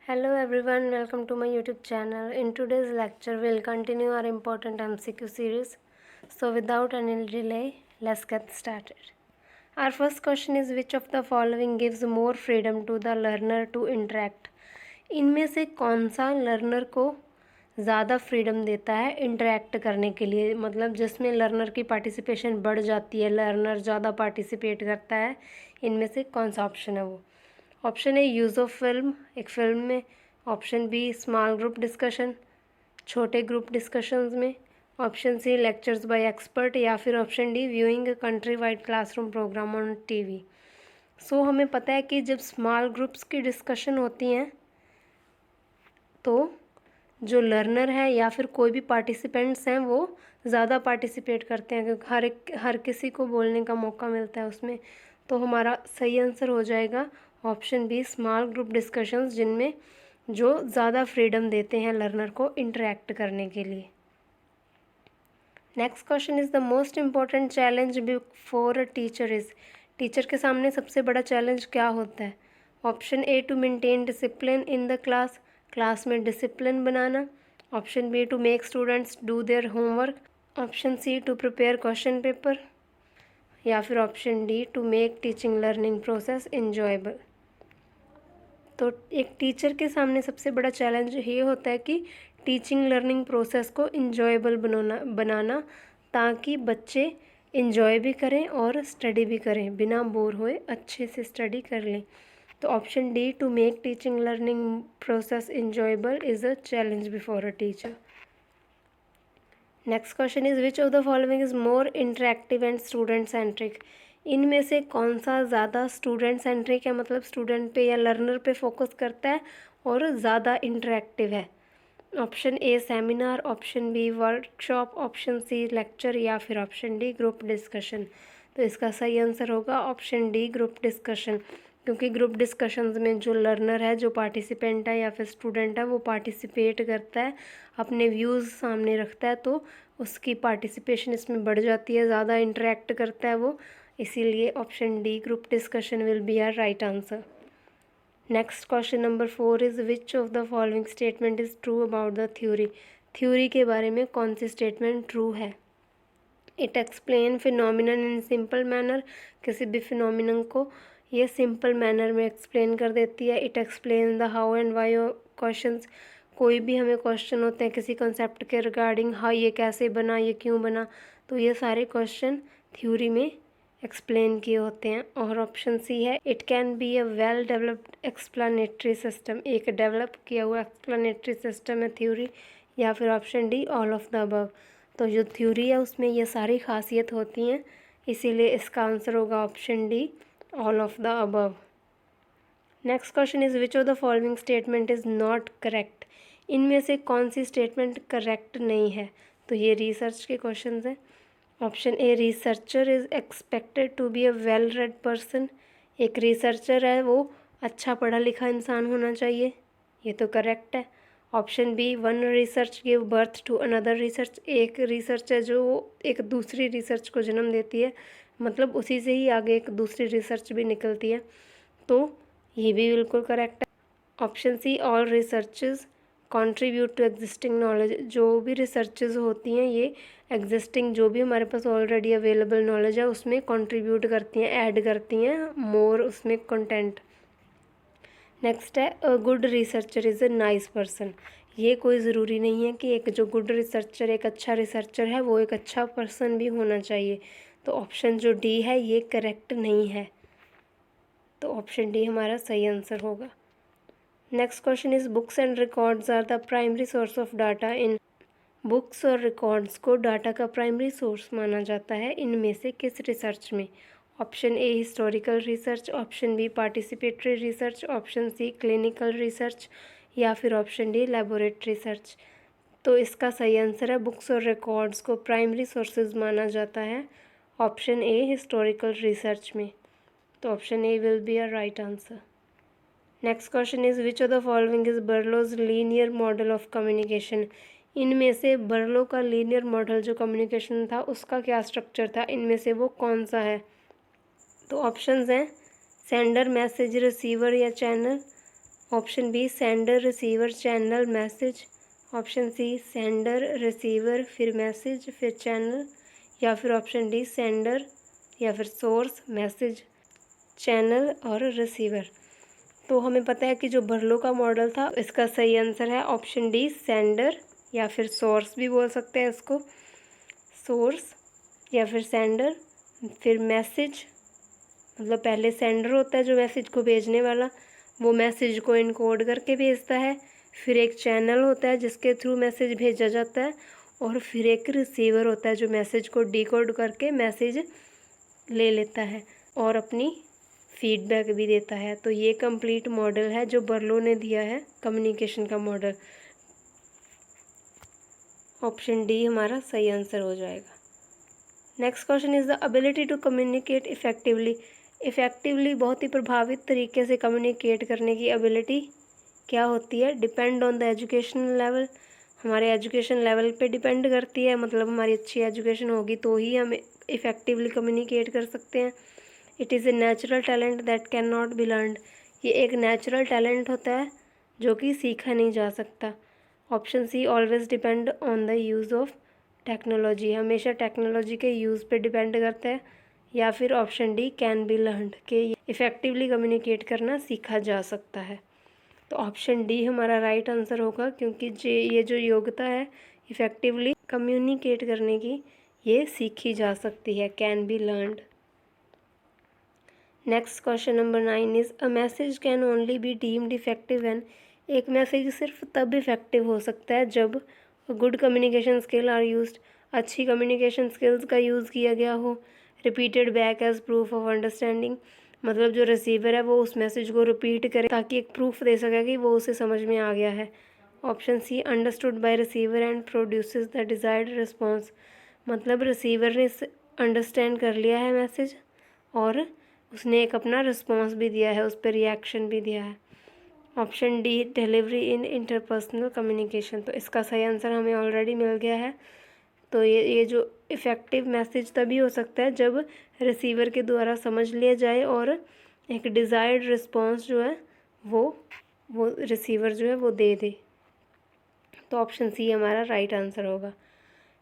Hello everyone, welcome to my YouTube channel. In today's lecture, we'll continue our important MCQ series. So without any delay, let's get started. Our first question is which of the following gives more freedom to the learner to interact? इनमें से कौन सा learner को ज़्यादा freedom देता है interact करने के लिए, मतलब जिसमें लर्नर की पार्टिसिपेशन बढ़ जाती है, लर्नर ज़्यादा पार्टिसिपेट करता है, इनमें से कौन सा ऑप्शन है वो? Option A use of film, एक फिल्म में। Option B small group discussion, छोटे ग्रुप डिस्कशंस में। Option C lectures by expert, या फिर option D viewing a country wide classroom programme on TV. So हमें पता है कि जब स्मॉल ग्रुप्स की डिस्कशन होती हैं तो जो लर्नर है या फिर कोई भी पार्टिसिपेंट्स हैं वो ज़्यादा पार्टिसिपेट करते हैं, क्योंकि हर किसी को बोलने का मौका मिलता है उसमें। तो हमारा सही आंसर हो जाएगा option B small group discussions, जिनमें जो ज़्यादा फ्रीडम देते हैं लर्नर को इंटरेक्ट करने के लिए। Next question is the most important challenge before a teacher is. Teacher के सामने सबसे बड़ा चैलेंज क्या होता है? Option A to maintain discipline in the class में डिसिप्लिन बनाना। Option B to make students do their homework. Option C to prepare question paper, या फिर option D to make teaching learning process enjoyable. तो एक teacher के सामने सबसे बड़ा चैलेंज ये होता है कि टीचिंग लर्निंग प्रोसेस को इंजॉयबल बनाना, ताकि बच्चे इंजॉय भी करें और स्टडी भी करें, बिना बोर हुए अच्छे से स्टडी कर लें। तो option D to make teaching learning process enjoyable is a challenge before a teacher. Next question is which of the following is more interactive and student centric. इनमें से कौन सा ज़्यादा स्टूडेंट सेंट्रिक है, मतलब स्टूडेंट पे या लर्नर पे फोकस करता है और ज़्यादा इंटरेक्टिव है? Option A seminar, option B workshop, option C lecture, या फिर ऑप्शन डी ग्रुप डिस्कशन। तो इसका सही आंसर होगा ऑप्शन डी ग्रुप डिस्कशन, क्योंकि ग्रुप डिस्कशंस में जो लर्नर है, जो पार्टिसिपेंट है या फिर स्टूडेंट है, वो पार्टिसिपेट करता है, अपने व्यूज़ सामने रखता है, तो उसकी पार्टिसिपेशन इसमें बढ़ जाती है, ज़्यादा इंटरेक्ट करता है वो। इसीलिए option D group discussion will be our right answer. Next question number 4 is which of the following statement is true about the theory. Theory के बारे में कौन सी स्टेटमेंट ट्रू है? It explain phenomenon in simple manner, किसी भी phenomenon को ये सिंपल मैनर में एक्सप्लेन कर देती है। It explain the how and why questions, कोई भी हमें क्वेश्चन होते हैं किसी कंसेप्ट के रिगार्डिंग, हाँ ये कैसे बना, ये क्यों बना, तो ये सारे क्वेश्चन थ्योरी में एक्सप्लेन किए होते हैं। और ऑप्शन सी है it can be a well developed explanatory system, एक डेवलप किया हुआ एक्सप्लेनेटरी सिस्टम है थ्योरी, या फिर option D all of the above. तो जो थ्योरी है उसमें ये सारी खासियत होती हैं, इसीलिए इसका आंसर होगा option D all of the above. Next question is which of the following statement is not correct. इनमें से कौन सी स्टेटमेंट करेक्ट नहीं है? तो ये रिसर्च के क्वेश्चन हैं। Option A researcher is expected to be a well read person, एक रिसर्चर है वो अच्छा पढ़ा लिखा इंसान होना चाहिए, ये तो करेक्ट है। Option B one research give birth to another research, एक रिसर्च है जो एक दूसरी रिसर्च को जन्म देती है, मतलब उसी से ही आगे एक दूसरी रिसर्च भी निकलती है, तो ये भी बिल्कुल करेक्ट है। Option C all researches contribute to existing knowledge, जो भी रिसर्चेज होती हैं ये एग्जिस्टिंग, जो भी हमारे पास ऑलरेडी अवेलेबल नॉलेज है उसमें कंट्रीब्यूट करती हैं, ऐड करती हैं मोर उसमें कंटेंट। नेक्स्ट है a good researcher is a nice person, ये कोई ज़रूरी नहीं है कि एक जो गुड रिसर्चर, एक अच्छा रिसर्चर है, वो एक अच्छा पर्सन भी होना चाहिए। तो ऑप्शन जो डी है ये करेक्ट नहीं है, तो ऑप्शन डी हमारा सही आंसर होगा। Next question is books and records are the primary source of data in. Books और रिकॉर्ड्स को डाटा का प्राइमरी सोर्स माना जाता है इनमें से किस रिसर्च में? Option A historical research, option B participatory research, option C clinical research, या फिर ऑप्शन डी लेबोरेटरी रिसर्च। तो इसका सही आंसर है बुक्स और रिकॉर्ड्स को प्राइमरी सोर्सेज माना जाता है ऑप्शन ए हिस्टोरिकल रिसर्च में, तो option A will be a right answer. Next question is which of the following is Berlo's linear model of communication. इनमें से बर्लो का लीनियर मॉडल जो कम्युनिकेशन था उसका क्या स्ट्रक्चर था, इनमें से वो कौन सा है? तो ऑप्शंस हैं सेंडर, मैसेज, रिसीवर या channel. Option B sender receiver channel message, option C sender receiver फिर मैसेज फिर चैनल, या फिर ऑप्शन डी सेंडर या फिर सोर्स मैसेज चैनल और रिसीवर। तो हमें पता है कि जो बर्लो का मॉडल था इसका सही आंसर है ऑप्शन डी सेंडर, या फिर सोर्स भी बोल सकते हैं इसको, सोर्स या फिर सेंडर फिर मैसेज, मतलब पहले सेंडर होता है जो मैसेज को भेजने वाला, वो मैसेज को इनकोड करके भेजता है, फिर एक चैनल होता है जिसके थ्रू मैसेज भेजा जाता है, और फिर एक रिसीवर होता है जो मैसेज को डिकोड करके मैसेज ले लेता है और अपनी फीडबैक भी देता है। तो ये कंप्लीट मॉडल है जो बर्लो ने दिया है कम्युनिकेशन का मॉडल। ऑप्शन डी हमारा सही आंसर हो जाएगा। Next question is the ability to communicate effectively. Effectively बहुत ही प्रभावित तरीके से कम्युनिकेट करने की एबिलिटी क्या होती है? Depend on the educational level, हमारे एजुकेशन लेवल पे डिपेंड करती है, मतलब हमारी अच्छी एजुकेशन होगी तो ही हम इफ़ेक्टिवली कम्युनिकेट कर सकते हैं। It is a natural talent that can not be learned, ये एक नेचुरल टैलेंट होता है जो कि सीखा नहीं जा सकता। Option C always depend on the use of technology, हमेशा टेक्नोलॉजी के यूज़ पे डिपेंड करता है, या फिर option D can be learned कि इफ़ेक्टिवली कम्युनिकेट करना सीखा जा सकता है। तो ऑप्शन डी हमारा राइट आंसर होगा, क्योंकि ये जो योग्यता है इफ़ेक्टिवली कम्युनिकेट करने की, ये सीखी जा सकती है, can be learned. Next question number 9 is a message can only be deemed effective when, एक मैसेज सिर्फ तब इफेक्टिव हो सकता है जब good communication skill are used, अच्छी कम्युनिकेशन स्किल्स का यूज़ किया गया हो, repeated back as proof of understanding, मतलब जो रिसीवर है वो उस मैसेज को रिपीट करे ताकि एक प्रूफ दे सके कि वो उसे समझ में आ गया है। Option C understood by receiver and produces the desired response, मतलब रिसीवर ने अंडरस्टैंड कर लिया है मैसेज और उसने एक अपना रिस्पॉन्स भी दिया है, उस पर रिएक्शन भी दिया है। ऑप्शन डी डिलीवरी इन इंटरपर्सनल कम्युनिकेशन, तो इसका सही आंसर हमें ऑलरेडी मिल गया है। तो ये जो इफ़ेक्टिव मैसेज तभी हो सकता है जब रिसीवर के द्वारा समझ लिया जाए और एक डिज़ायर्ड रिस्पॉन्स जो है वो रिसीवर जो है वो दे दे। तो ऑप्शन सी हमारा राइट आंसर होगा।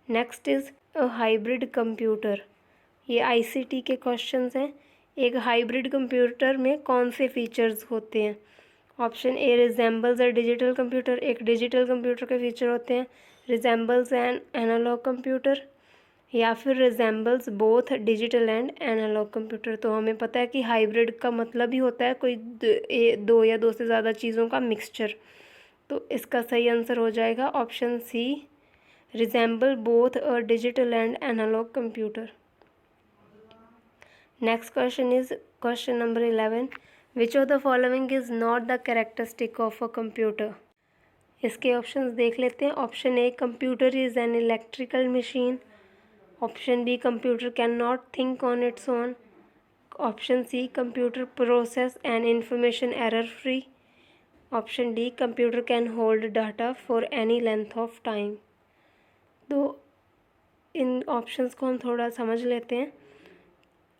Next is a hybrid computer, ये आईसीटी के क्वेश्चंस हैं। एक हाइब्रिड कंप्यूटर में कौन से फीचर्स होते हैं? Option A resembles a digital computer, एक डिजिटल कंप्यूटर के फीचर होते हैं, रिजेंबल्स एन एनालॉग कंप्यूटर, या फिर resembles both digital and analog computer. तो हमें पता है कि हाइब्रिड का मतलब ही होता है कोई दो या दो से ज़्यादा चीज़ों का मिक्सचर। तो इसका सही आंसर हो जाएगा option C resemble both a digital and analog computer. Next question is question number 11, which of the following is not the characteristic of a computer. इसके ऑप्शंस देख लेते हैं। Option A computer is an electrical machine, option B computer can not think on its own, option C computer process and information error free, option D computer can hold data for any length of time. तो इन options को हम थोड़ा समझ लेते हैं।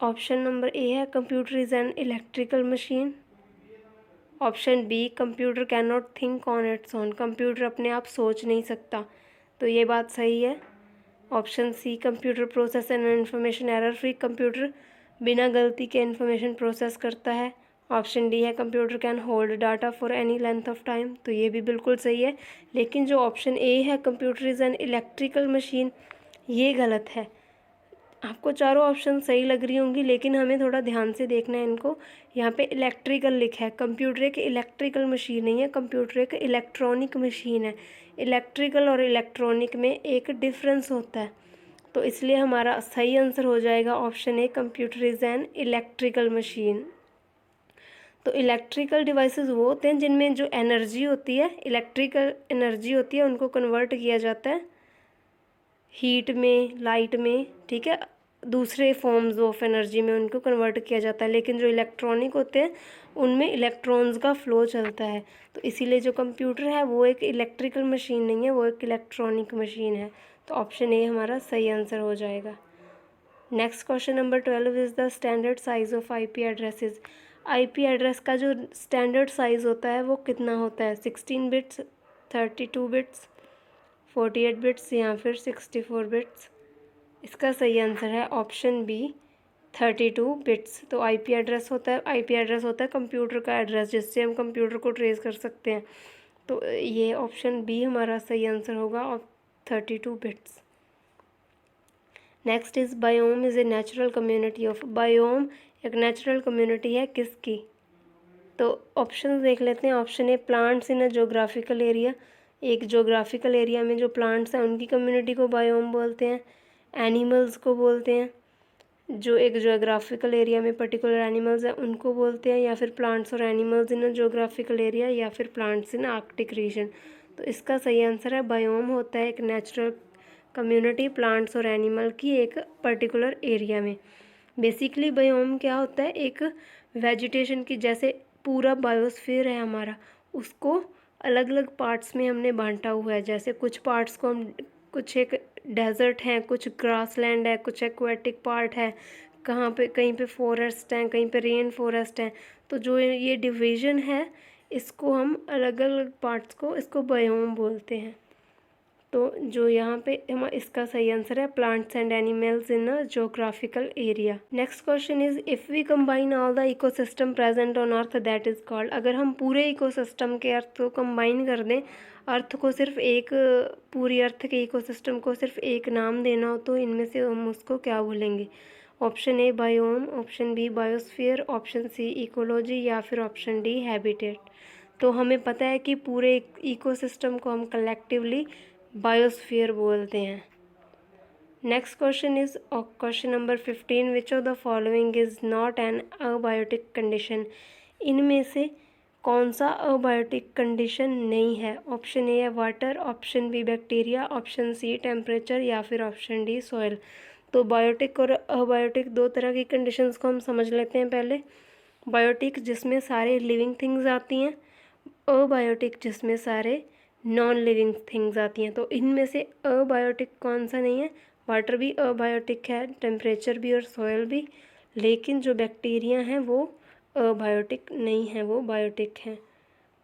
Option number A है computer is an electrical machine, option B computer can not think on its own, computer अपने आप सोच नहीं सकता, तो ये बात सही है। Option C computer process and information error free, computer बिना गलती के इन्फॉर्मेशन प्रोसेस करता है। ऑप्शन डी है computer can hold data for any length of time, तो ये भी बिल्कुल सही है। लेकिन जो ऑप्शन ए है computer is an electrical machine, ये गलत है। आपको चारों ऑप्शन सही लग रही होंगी लेकिन हमें थोड़ा ध्यान से देखना है इनको। यहाँ पे इलेक्ट्रिकल लिखा है, कंप्यूटर एक इलेक्ट्रिकल मशीन नहीं है, कंप्यूटर एक इलेक्ट्रॉनिक मशीन है। इलेक्ट्रिकल और इलेक्ट्रॉनिक में एक डिफरेंस होता है, तो इसलिए हमारा सही आंसर हो जाएगा option A computer is an electrical machine. तो इलेक्ट्रिकल डिवाइसेस वो होते हैं जिनमें जो एनर्जी होती है, इलेक्ट्रिकल एनर्जी होती है, उनको कन्वर्ट किया जाता है हीट में, लाइट में, ठीक है, दूसरे फॉर्म्स ऑफ एनर्जी में उनको कन्वर्ट किया जाता है। लेकिन जो इलेक्ट्रॉनिक होते हैं उनमें इलेक्ट्रॉन्स का फ्लो चलता है, तो इसीलिए जो कंप्यूटर है वो एक इलेक्ट्रिकल मशीन नहीं है, वो एक इलेक्ट्रॉनिक मशीन है। तो ऑप्शन ए हमारा सही आंसर हो जाएगा। Next question number 12 is the standard size of IP addresses. IP address का जो स्टैंडर्ड साइज़ होता है वो कितना होता है, 16 बिट्स, 32 बिट्स, 48 बिट्स या फिर 64 बिट्स। इसका सही आंसर है ऑप्शन बी, 32 बिट्स। तो आईपी एड्रेस होता है कंप्यूटर का एड्रेस, जिससे हम कंप्यूटर को ट्रेस कर सकते हैं। तो ये ऑप्शन बी हमारा सही आंसर होगा, और 32 bits. Next is biome is a natural community of. Biome एक नेचुरल कम्युनिटी है किसकी? तो ऑप्शन देख लेते हैं। Option A, plants in a geographical area. एक जोग्राफिकल एरिया में जो प्लांट्स हैं उनकी कम्युनिटी को बायोम बोलते हैं। एनिमल्स को बोलते हैं, जो एक जोग्राफिकल एरिया में पर्टिकुलर एनिमल्स हैं उनको बोलते हैं, या फिर प्लांट्स और animals in a geographical area, या फिर प्लांट्स इन आर्कटिक रीजन। तो इसका सही आंसर है बायोम होता है एक नेचुरल कम्युनिटी प्लांट्स और एनिमल की एक पर्टिकुलर एरिया में। बेसिकली बायोम क्या होता है, एक वेजिटेशन की, जैसे पूरा बायोस्फीयर है हमारा, उसको अलग अलग पार्ट्स में हमने बांटा हुआ है। जैसे कुछ पार्ट्स को हम, कुछ एक डेजर्ट हैं, कुछ ग्रासलैंड है, कुछ एक्वेटिक पार्ट है, कहाँ पे कहीं पे फॉरेस्ट हैं, कहीं पे रेन फॉरेस्ट हैं। तो जो ये डिवीज़न है, इसको हम अलग अलग पार्ट्स को, इसको बायोम बोलते हैं। तो जो यहाँ पे हम, इसका सही आंसर है plants and animals in a geographical area. Next question is, if we combine all the ecosystem present on earth that is called. अगर हम पूरे इकोसिस्टम के अर्थ को कंबाइन कर दें, अर्थ को सिर्फ एक, पूरी अर्थ के इकोसिस्टम को सिर्फ एक नाम देना हो, तो इनमें से हम उसको क्या बोलेंगे? Option A biome, option B biosphere, option C ecology, या फिर ऑप्शन डी हैबिटेट। तो हमें पता है कि पूरे इकोसिस्टम को हम कलेक्टिवली बायोस्फीयर बोलते हैं। Next question is question number 15, which of the following is not an abiotic condition. इनमें से कौन सा अबायोटिक कंडीशन नहीं है? ऑप्शन ए है water, option B bacteria, option C temperature, या फिर ऑप्शन डी सॉइल। तो बायोटिक और अबायोटिक दो तरह की कंडीशंस को हम समझ लेते हैं पहले। बायोटिक जिसमें सारे लिविंग थिंग्स आती हैं, अबायोटिक जिसमें सारे नॉन लिविंग थिंग्स आती हैं। तो इनमें से अबायोटिक कौन सा नहीं है? वाटर भी अबायोटिक है, टेम्परेचर भी और सॉयल भी, लेकिन जो बैक्टीरिया हैं वो अबायोटिक नहीं है, वो बायोटिक हैं।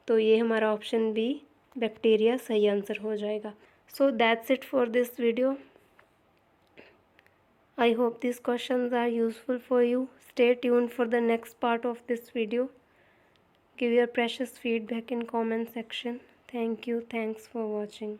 तो ये हमारा ऑप्शन बी बैक्टीरिया सही आंसर हो जाएगा। So that's it for this video. I hope these questions are useful for you. Stay tuned for the next part of this video. Give your precious feedback in comment section. Thank you. Thanks for watching.